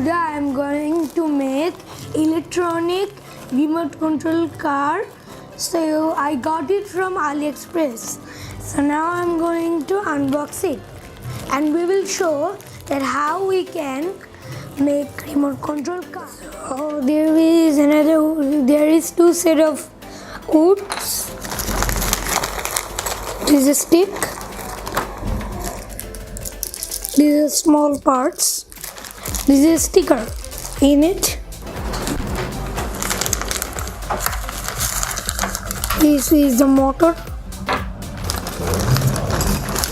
Today I am going to make electronic remote control car. So I got it from AliExpress. So now I am going to unbox it, and we will show that how we can make remote control car. So there is two set of woods. This is a stick. These are small parts. This is a sticker in it. This is the motor.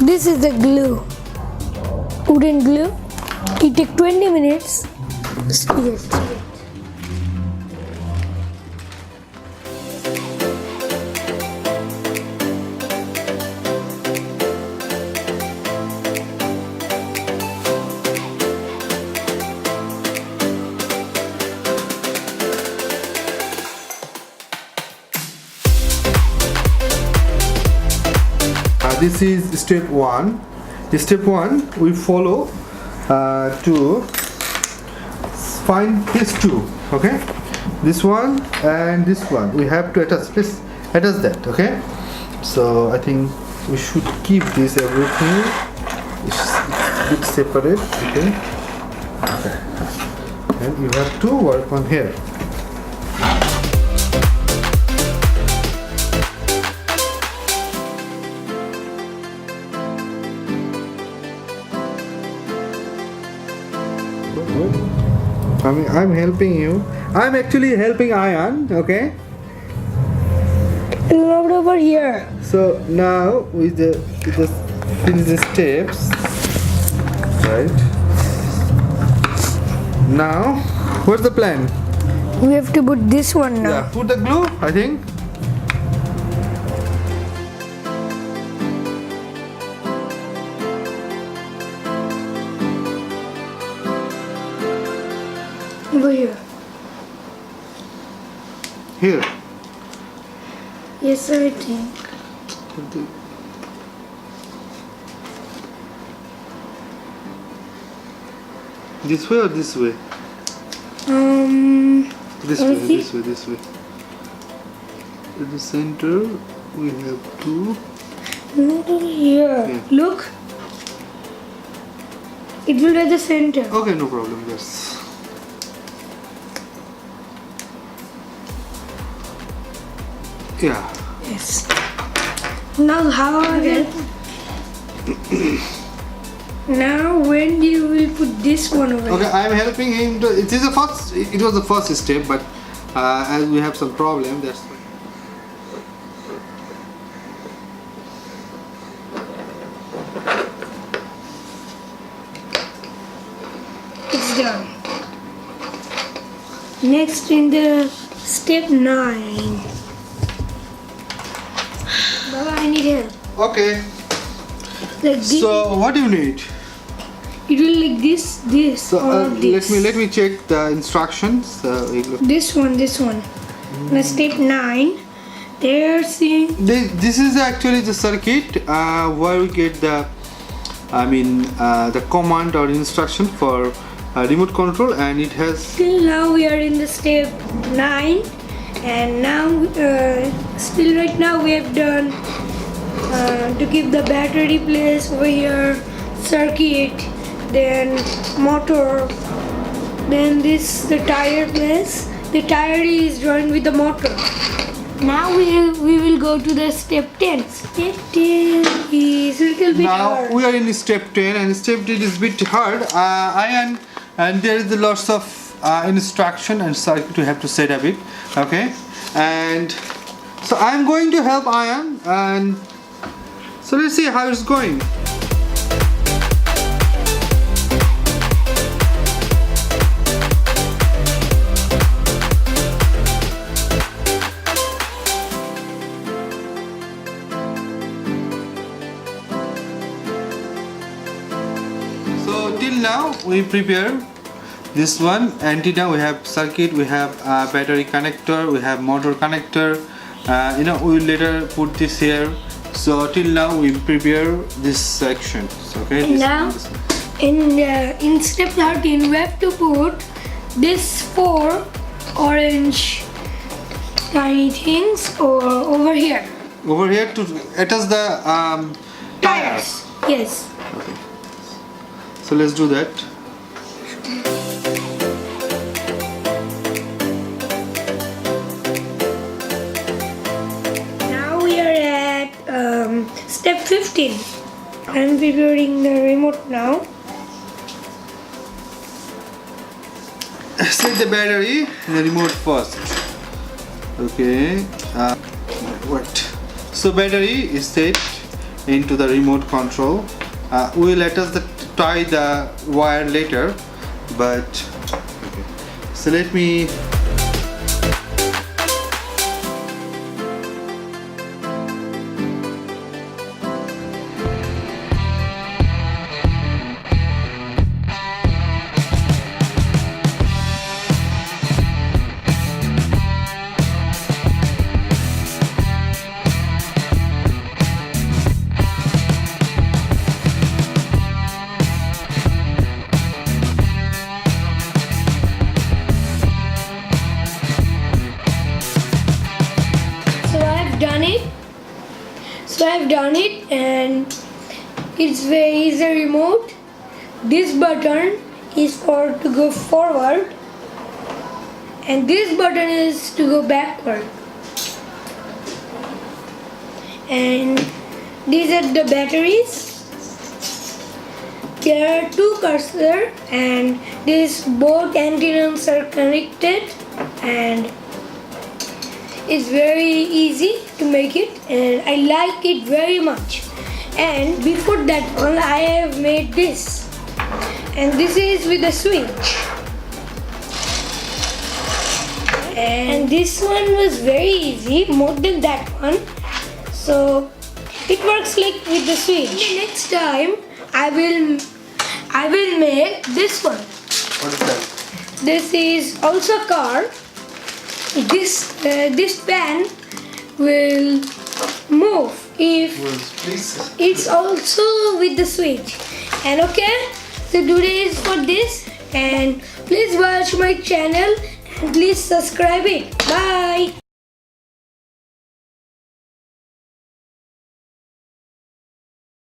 This is the glue, wooden glue. It takes 20 minutes. Yes. This is step 1. Step 1 we follow to find these two. Okay, this one and this one. We have to attach. Please attach that. Okay. So I think we should keep this everything. It's a bit separate. Okay. Okay. And you have to work on here. I'm helping you. I'm actually helping Ayan, okay? Look over here. So now with the finish the steps, right? Now, what's the plan? We have to put this one now. Yeah, put the glue, I think. Over here. Here. Yes, I think. This way or this way? This way, this way, this way. In the center, we have to. Not over here. Yeah. Look. It will be at the center. Okay, no problem. Yes. Yeah. Yes. Now how again? Now when you will put this one over? Okay, I am helping him. It was the first step, but as we have some problem, that's why. It's done. Next in the step 9. Baba, I need help. Okay. Like this. So what do you need? It will like this, So or this. let me check the instructions. This one. Now step 9. This is actually the circuit where we get the command or instruction for remote control, and it has. Till now we are in the step 9, and now still right now we have done to keep the battery place over here, circuit, then motor, then the tire place. The tire is joined with the motor. Now we will go to the step 10. Step 10 is a little bit hard. Now we are in step 10, and step 10 is a bit hard. And there is lots of instruction and circuit we have to set up it. Okay, and so I am going to help Ayan, and so let's see how it's going. So till now we prepare this one antenna, we have circuit, we have battery connector, we have motor connector. We will later put this here. So till now we prepare this section. Okay. Now In step 13 we have to put this 4 orange tiny things over here. Over here to attach the tires. Yes. Okay. So let's do that. Now we are at step 15. I'm preparing the remote now. Set the battery in the remote first. Okay. What? So battery is set into the remote control. We will tie the wire later, but okay. So let me. So I've done it, and it's very easy remote. This button is for to go forward, and this button is to go backward. And these are the batteries. There are 2 cursors, and these both antennas are connected, and it's very easy to make it, and I like it very much. And before that one I have made this, and this is with a switch, and this one was very easy, more than that one, so it works like with the switch. Next time I will make this one. What is that? This is also a car. This pan will move if it's also with the switch. And okay, so today is for this, and please watch my channel and please subscribe it. Bye.